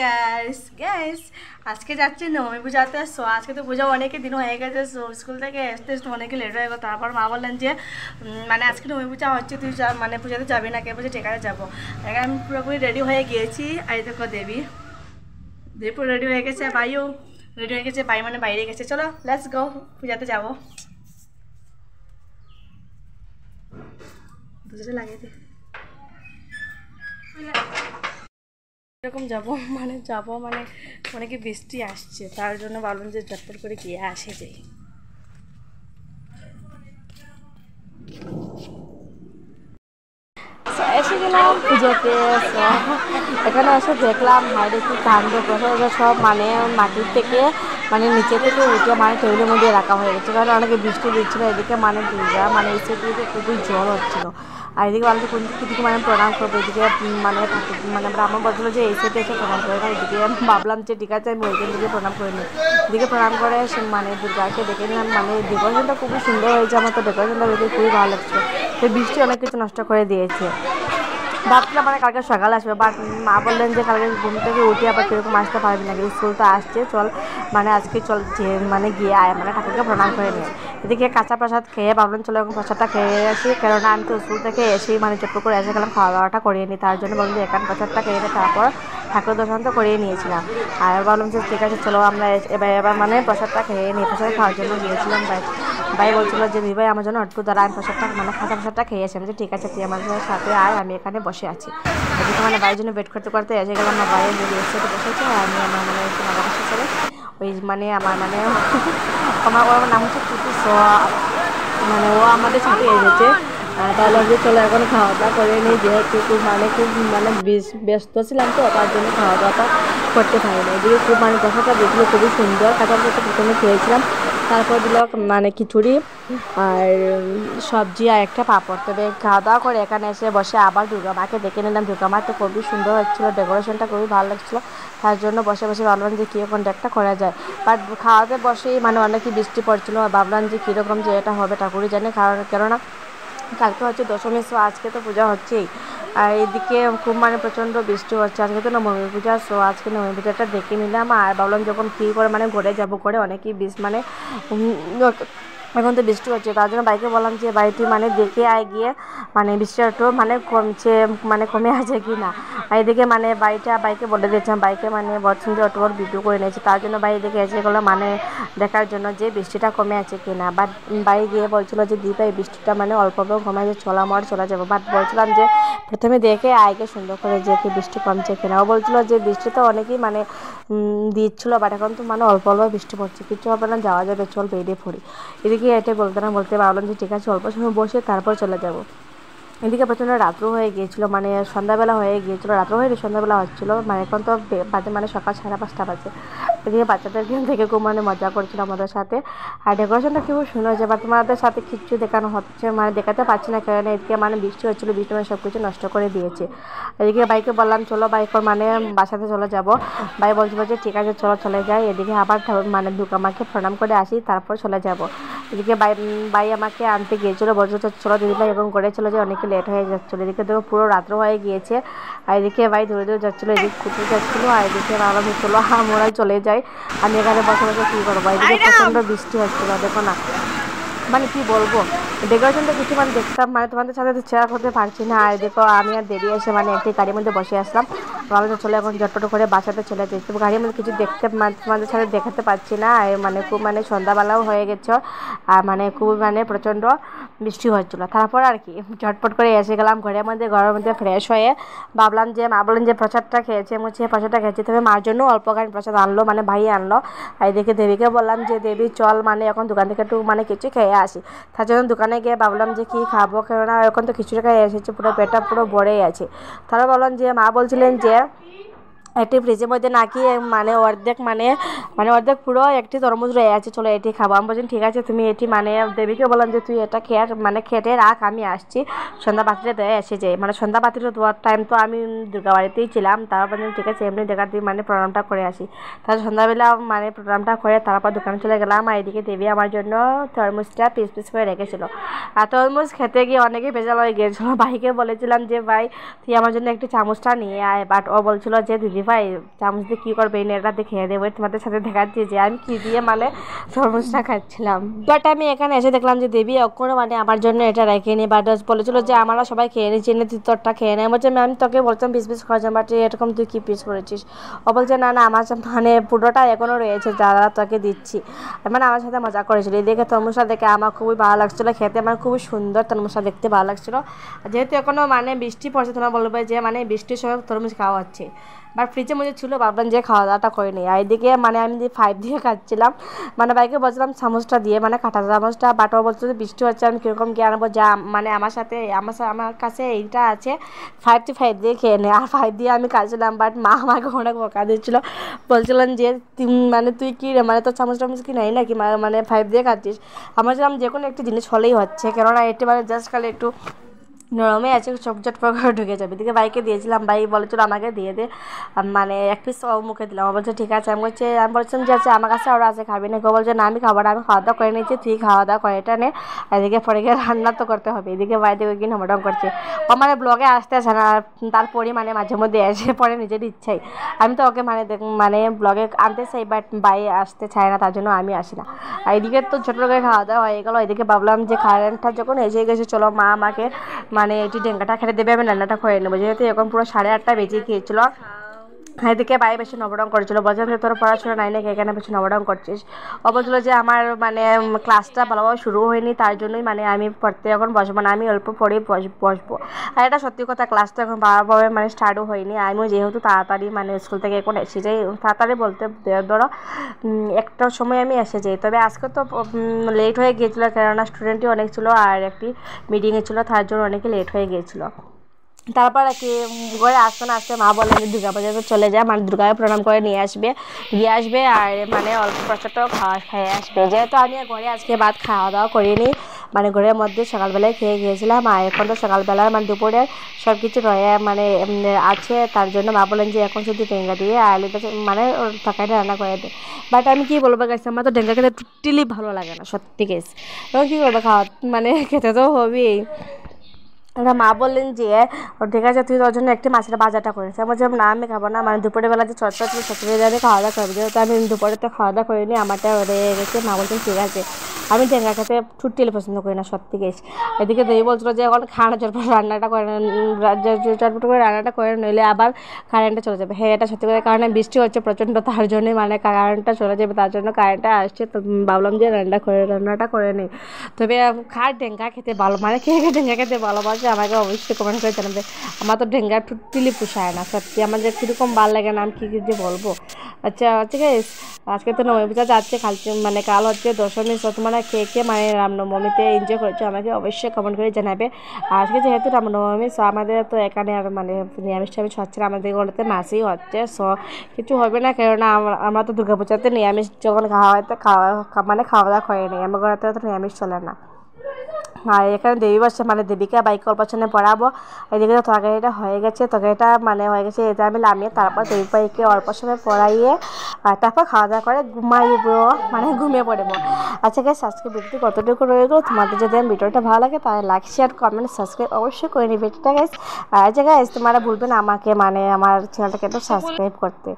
Guys guys আজকে যাচ্ছি নবমী পূজাতে। সো আজকে তো পূজা অনেকে দিন হয়ে গেছে। সো স্কুল থেকে আসতে অনেকে লেট হয়ে গেল। তারপর মা বললেন যে মানে আজকে নবমী পূজা হচ্ছে, তুই মানে পূজাতে যাবি না? কে বলছে ঠিক আছে যাবো। এখন আমি পুরোপুরি রেডি হয়ে গিয়েছি। আর দেখো দেবী দেবী পুরো রেডি হয়ে গেছে, ভাইও রেডি হয়ে গেছে। ভাই মানে বাইরে গেছে। চলো লেটস গো, পূজাতে যাবো। দুজনে লাগিয়ে দিই এরকম যাবো মানে অনেকে বৃষ্টি আসছে, তার জন্য ভাবলাম যে ঝটপট করে গিয়ে আসে যাই। এসে গেলাম পুজোতে। এখানে এসে দেখলাম হাইরে কি কাণ্ড, প্রসাদ সব মানে মাটির থেকে মানে নিচে থেকে উঠে মানে টেবিলের মধ্যে রাখা হয়ে গেছে, কারণ অনেকে বৃষ্টি দিচ্ছিলো। এদিকে মানে দুর্গা মানে এই সেদিকে খুবই জল হচ্ছিলো। আর এদিকে বলতে কোন দিকে মানে প্রণাম করবো, এদিকে মানে মানে ব্রাহ্মণ বলছিলো যে এই সেটে এসে প্রণাম করে। কারণ এদিকে ভাবলাম যে ঠিক আছে আমি ওইখান থেকে প্রণাম করে নিই। এদিকে প্রণাম করে মানে দুর্গাকে দেখে নিলাম। মানে ডেকোরেশনটা খুবই সুন্দর হয়েছে, আমার তো ডেকোরেশনটা দেখে খুবই ভালো লাগছে। তো বৃষ্টি অনেক কিছু নষ্ট করে দিয়েছে। ভাবছিলাম মানে কালকে সকালে আসবে, বাট মা বললেন যে কালকে ঘুম থেকে উঠে আবার কীরকম আসতে পারবি না, স্কুল তো আসছে, চল মানে আজকে চল যে মানে গিয়ে আয় মানে ঠাকুরকে প্রণাম করে নিয়ে। এদিকে কাঁচা প্রসাদ খেয়ে ভাবলাম চলো এখন প্রসাদটা খেয়ে আসি, কেননা আমি তো স্কুল থেকে এসেই মানে চট্ট করে এসে গেলাম খাওয়া দাওয়াটা করিয়ে নিই। তার জন্য বললাম যে এখান প্রসাদটা খেয়ে নিই, তারপর ঠাকুর দর্শন তো করিয়ে নিয়েছিলাম। আর ভাবলাম যে ঠিক আছে চলো আমরা এবার মানে প্রসাদটা খেয়ে নিই। প্রসাদ খাওয়ার জন্য গিয়েছিলাম। ভাই বলছিল যে ভাই আমার জন্য একটু দ্বারা আমি প্রসাদটা মানে খাঁচা প্রসাদটা খেয়েছি। আমি যে ঠিক আছে তুই আমার সাথে আয়, আমি এখানে বসে আছি। এদিকে মানে ভাইয়ের জন্য ওয়েট করতে করতে এসে গেলাম। আমার ভাইয়ের নিজের সাথে বসেছে, আর আমি আমার মানে আমার বসে ছেলে ওই মানে আমার মানে ওর নাম হচ্ছে কুটু। মানে ও আমাদের সাথে এসেছে। তাহলে যে চলো এখন খাওয়া দাওয়া করে নিই, যেহেতু খুব মানে ব্যস্ত ছিলাম, তো তার জন্য খাওয়া দাওয়াটা করতে পারিনি। এদিকে খুব মানে প্রসাদটা দেখলো খুবই সুন্দর। কাঁচা প্রসাদটা প্রথমে খেয়েছিলাম, তারপর দিল মানে খিচুড়ি আর সবজি আর একটা পাঁপড়। তবে খাওয়া দাওয়া করে এখানে এসে বসে আবার দুর্গা মাকে দেখে নিলাম। দুর্গা মা তো খুবই সুন্দর হচ্ছিলো, ডেকোরেশনটা খুবই ভালো লাগছিলো। তার জন্য বসে বসে ভাবলাম যে কীরকম একটা করা যায়। বাট খাওয়াতে বসেই মানে অনেকই বৃষ্টি পড়ছিলো। ভাবলাম যে কীরকম যে এটা হবে ঠাকুরই জানে, কেননা কালকে হচ্ছে দশমী, সো আজকে তো পূজা হচ্ছেই। আর এদিকে খুব মানে প্রচণ্ড বৃষ্টি হচ্ছে। আজকে তো নবমী পূজা, সো আজকে নবমী পূজাটা দেখে নিলাম। আর ভাবলাম যখন কী করে মানে ঘরে যাবো, করে অনেকেই মানে এখন তো বৃষ্টি হচ্ছে, তার জন্য বাইকে বললাম যে বাড়িটি মানে দেখে আয় গিয়ে মানে বৃষ্টিটা একটু মানে কমছে মানে কমে আছে কি না। আর এদিকে মানে বাইকে বলে দিয়েছিলাম, বাইকে মানে বলছেন যে অটো ভিডিও করে নিয়েছে। তার জন্য বাড়ি দেখে এসে গেলো মানে দেখার জন্য যে বৃষ্টিটা কমে আছে কি না। বাট বাড়ি গিয়ে বলছিলো যে দিদি এই বৃষ্টিটা মানে অল্প অল্প কমে আছে, চলে যাবো। বাট বলছিলাম যে প্রথমে দেখে আয়কে সুন্দর করে যে কি বৃষ্টি কমছে কিনা। ও বলছিলো যে বৃষ্টি তো অনেকই মানে দিচ্ছিলো, বাট এখন তো মানে অল্প অল্প বৃষ্টি পড়ছে, কিছু হবে না, যাওয়া যাবে, চল বেরিয়ে পড়ি। এদিকে এটাই বলতে না বলতে ভাবলাম যে ঠিক আছে অল্প সময় বসে তারপর চলে যাব। এদিকে প্রচণ্ড রাত্র হয়ে গিয়েছিলো, মানে সন্ধ্যাবেলা হয়ে গিয়েছিলো, রাত্র হয়ে সন্ধ্যাবেলা হচ্ছিলো। মানে এখন তো বাজে মানে সকাল 5:30 বাজে। এদিকে বাচ্চাদের থেকে খুব মানে মজা করছিল আমাদের সাথে। আর ডেকোরেশনটা খুব সুন্দর হয়েছে, বা তোমাদের সাথে কিছু দেখানো হচ্ছে মানে দেখাতে পারছি না, কারণ এদিকে মানে বৃষ্টি হচ্ছিলো, বৃষ্টি মানে সব কিছু নষ্ট করে দিয়েছে। এদিকে বাইকে বললাম চলো বাইক মানে বাসাতে চলে যাব। ভাই বলছিল যে ঠিক আছে চলো চলে যাই। এদিকে আবার মানে দুর্গা মাকে প্রণাম করে আসি, তারপর চলে যাব। এদিকে ভাই আমাকে আনতে গিয়েছিলো, বলছিল চলো দিদিভাই, এবং করেছিল যে অনেকে লেট হয়ে যাচ্ছিলো। এদিকে দেখো পুরো রাত্র হয়ে গিয়েছে। আর এদিকে ভাই ধরে ধরে যাচ্ছিলো, এদিকে কুটু যাচ্ছিলো। আর এদিকে ভালো চলো আমরাই চলে যাই। আমি এখানে বসে বসে কী করবো, এদিকে প্রচণ্ড বৃষ্টি হচ্ছিলো। দেখো না মানে কি বলবো, ডেকোরেশনটা কিছু মানে দেখতাম মানে তোমাদের সাথে তো শেয়ার করতে পারছি না। আর দেখো আমি আর দেরি এসে মানে একটি গাড়ির মধ্যে বসে আসলাম। ভাবলাম চলে এখন ঝটপট করে বাসাতে চলে যাই, তো গাড়ির মধ্যে কিছু দেখতে তোমাদের সাথে দেখাতে পারছি না। আর মানে খুব মানে সন্ধ্যাবেলাও হয়ে গেছে, আর মানে খুব মানে প্রচণ্ড বৃষ্টি হচ্ছিলো। তারপর আর কি ঝটপট করে এসে গেলাম ঘরের মধ্যে ফ্রেশ হয়ে। ভাবলাম যে মা বলেন যে প্রসাদটা খেয়েছে, প্রসাদটা খেয়েছে, তবে মার জন্য অল্প গাড়ি প্রসাদ আনলো, মানে ভাই আনলো। আর দেখে দেবীকে বললাম যে দেবী চল মানে এখন দোকান থেকে একটু মানে কিছু খেয়ে আসি। তার জন্য দোকানে গিয়ে ভাবলাম যে কী খাবো, কেননা এখন তো খিচুড়ি খেয়ে এসেছে, পুরো পেটটা পুরো ভরেই আছে। তারা বললাম যে মা বলছিলেন যে একটি ফ্রিজের মধ্যে নাকি মানে অর্ধেক পুরো একটি তরমুজ রয়ে আছে, চলো এটি খাবো। আমি বলছি ঠিক আছে তুমি এটি মানে দেবীকে বললাম যে তুই এটা খেয়ে মানে খেটে রাখ, আমি আসছি সন্ধ্যা বাতিটা দিয়ে এসে যাই। মানে সন্ধ্যা বাতিটা দেওয়ার টাইম তো আমি দুর্গা বাড়িতেই ছিলাম। তারপর ঠিক আছে এমনি দেখা দিয়ে মানে প্রণামটা করে আসি। তারপর সন্ধ্যাবেলা মানে প্রণামটা করে তারপর দোকানে চলে গেলাম। আর এদিকে দেবী আমার জন্য তরমুজটা পিস করে রেখেছিলো। আর তরমুজ খেতে গিয়ে অনেকেই ভেজাল হয়ে গিয়েছিলো। ভাইকে বলেছিলাম যে ভাই তুই আমার জন্য একটু চামচটা নিয়ে আয়, বাট ও বলছিল যে দিদি ভাই চামচ দিয়ে কী করবে, এই নেড়াটা দিয়ে খেয়ে দেবো। তোমাদের সাথে দেখাচ্ছি যে আমি কী দিয়ে মানে তরমুজটা খাচ্ছিলাম। বাট আমি এখানে এসে দেখলাম যে দেবী এখনও মানে আমার জন্য এটা রেখেনি, বাট বলেছিল যে আমরা সবাই খেয়ে নিচ্ছি, তুই তোরটা খেয়ে নেয়। বলছে আমি তোকে বলছিলাম পিস পিস করেছিলাম, বাট এরকম তুই কী পিস করেছিস। ও বলছে না না আমার মানে পুরোটা এখনও রয়েছে, যারা তোকে দিচ্ছি। মানে আমার সাথে মজা করেছিল। এদিকে তরমুজটা দেখে আমার খুবই ভালো লাগছিলো খেতে, আমার খুবই সুন্দর তরমুজটা দেখতে ভালো লাগছিলো। যেহেতু এখনও মানে বৃষ্টি পড়ছে, তোমরা বলবে যে মানে বৃষ্টির সময় তরমুজ খাওয়া হচ্ছে, বাট ফ্রিজে মধ্যে ছিল, ভাবলাম যে খাওয়া দাওয়াটা করে নিই। আর এদিকে মানে আমি 5 দিয়ে খাচ্ছিলাম, মানে বাইকে বলছিলাম চামচটা দিয়ে মানে কাঁটা চামচটা, বাট ও বলছিল বৃষ্টি হচ্ছে আমি কীরকম কী আনবো, যা মানে আমার কাছে এইটা আছে 5 to 5 দিয়ে খেয়ে নেয়। আর 5 দিয়ে আমি খাচ্ছিলাম, বাট মা আমাকে অনেক বকা দিচ্ছিলো, বলছিলাম যে মানে তুই কী রে, মানে তোর চামচ টামচ কি নাই নাকি, মানে 5 দিয়ে খাচ্ছিস। আমার ছিলাম যে কোনো একটি জিনিস হলেই হচ্ছে, কেননা এটি মানে জাস্ট খালি একটু নরমে আছে, চটচট করে ঢুকে যাবে। এদিকে বাইকে দিয়েছিলাম, বাই বলেছিল আমাকে দিয়ে দে, মানে এক পিস মুখে দিলাম। বলছে ঠিক আছে। আমি বলছিলাম যে আছে আমার কাছে আরও আছে, খাবি না? কেউ বলছে না আমি খাবো না, আমি খাওয়া দাওয়া করে নিয়েছি, তুই খাওয়া দাওয়া করে এটা নে। এদিকে পরে গিয়ে রান্না তো করতে হবে। এদিকে বাইরে গিয়ে নমডম করছে ও, মানে ব্লগে আসতে আসে না, তারপরে মানে মাঝে মধ্যে এসে পরে নিজের ইচ্ছাই। আমি তো ওকে মানে ব্লগে আনতে চাই, বাট বাই আসতে চায় না, তার জন্য আমি আসি না। আর এদিকে তো ছোটো করে খাওয়া দাওয়া হয়ে গেলো। এদিকে ভাবলাম যে কারেন্টটা যখন এসে গেছে, চলো মা আমাকে মানে এটি ডেঙ্গাটা খেতে দেবে, আমি রান্নাটা করে নেবো, যেহেতু এখন পুরো 8:30 বেজে গিয়েছিলো। এদিকে বাইরে বেশি নবরং করেছিল, বলছিলাম যে তোর পড়াশোনা নাই নাকি, এখানে বেশি নবরং করছিস। ও বলছিলো যে আমার মানে ক্লাসটা ভালোভাবে শুরু হয়নি, তার জন্যই মানে আমি পড়তে এখন বসবো না, আমি অল্প পরেই বসবো। আর এটা সত্যি কথা, ক্লাসটা এখন ভালোভাবে মানে স্টার্টও হয়নি। আমিও যেহেতু তাড়াতাড়ি মানে স্কুল থেকে এখন এসে যাই, তাড়াতাড়ি বলতে ধরো একটার সময় আমি এসে যাই। তবে আজকে তো লেট হয়ে গিয়েছিলো, কেননা স্টুডেন্টই অনেক ছিল আর একটি মিটিংয়ে ছিল, তার জন্য অনেকে লেট হয়ে গিয়েছিলো। তারপর আর কি ঘরে আসতে না আসতে মা বললেন যে দুর্গা পূজাতে চলে যায়, মানে দুর্গাকে প্রণাম করে দিয়ে আসবে আর মানে অল্প প্রসাদটাও খেয়ে আসবে। যেহেতু আমি ঘরে আজকে ভাত খাওয়া দাওয়া করিনি, মানে ঘরের মধ্যে সকালবেলায় খেয়ে গিয়েছিলাম, আর এখন তো সকালবেলায় মানে দুপুরে সব কিছু রয়ে মানে আছে, তার জন্য মা বলেন যে এখন শুধু টেঙ্গা দিয়ে আলুটা মানে তরকারিটা রান্না করে দেয়। বাট আমি কী বলবো গেছি, আমার তো টেঙ্গা খেতে টোটালি ভালো লাগে না, সত্যি গেছি। এবং কী করবো, খাওয়া মানে খেতে তো হবেই। মা বললেন যে ঠিক আছে তুই তোর জন্য একটি মাছের বাজারটা করেছে। আমি বলছিলাম না আমি খাবো না, মানে দুপুরের বেলা যে চটচড়ি দিয়ে খাওয়া দাওয়া করবো, যেহেতু আমি দুপুরে তো খাওয়া দাওয়া করিনি, আমারটা রয়ে গেছে। মা বলছেন ঠিক আছে। আমি টেঙ্গা খেতে টোটালি পছন্দ করি না, সত্যি গেছি। এদিকে দেবী বলছিল যে এখন খাওয়ানো চটপট রান্নাটা করে চটপট করে রান্নাটা করে নইলে আবার কারেন্টটা চলে যাবে। হ্যাঁ এটা সত্যি করে, কারণ বৃষ্টি হচ্ছে প্রচণ্ড, তার জন্যই মানে কারেন্টটা চলে যাবে, তার জন্য কারেন্টটা আসছে। তো ভাবলাম যে রান্নাটা করে নিই। তবে টেঙ্গা খেতে ভালো, মানে কে টেঙ্গা খেতে ভালোবাসে আমাকে অবশ্যই কমেন্ট করে জানাবে। আমার তো ঢেঙ্গা টোটালি পোষায় না, সত্যি আমার যে কীরকম ভালো লাগে না, আমি কী যে বলবো। আচ্ছা গাইস, আজকে তো নবমী পূজা যাচ্ছে, মানে কাল হচ্ছে দশমী। সো তোমরা কে মানে রামনবমীতে এনজয় করছো আমাকে অবশ্যই কমেন্ট করে জানাবে। আজকে যেহেতু রামনবমী, সো আমাদের তো এখানে আর মানে নিরামিষ হচ্ছে না, আমাদের ঘরেতে মাছই হচ্ছে। সো কিছু হবে না, কেননা আমরা তো দুর্গা পূজাতে নিরামিষ যখন মানে খাওয়া দাওয়া করে নিই, আমার ঘরেতে তো নিরামিষ চলে না। আর এখানে দেবী বসছে, মানে দেবীকে বাইক অল্পছনে পড়াবো। এদিকে তো তরকারিটা হয়ে গেছে, তরকারিটা মানে হয়ে গেছে, এটা আমি নামিয়ে তারপর দেবী বাইকে অল্প সময় পড়াইয়ে তারপর খাওয়া দাওয়া করে ঘুমিয়ে পড়বো। আচ্ছা গাইস, আজকে ভিডিওটি কতটুকু রয়ে গেলো, তোমাদের যদি আমি ভিডিওটা ভালো লাগে তাহলে লাইক শেয়ার কমেন্ট সাবস্ক্রাইব অবশ্যই করে নিই ভিডিওটা গাইস। আচ্ছা গাইস, তোমরা ভুলবে না আমাকে মানে আমার চ্যানেলটাকে একটু সাবস্ক্রাইব করতে।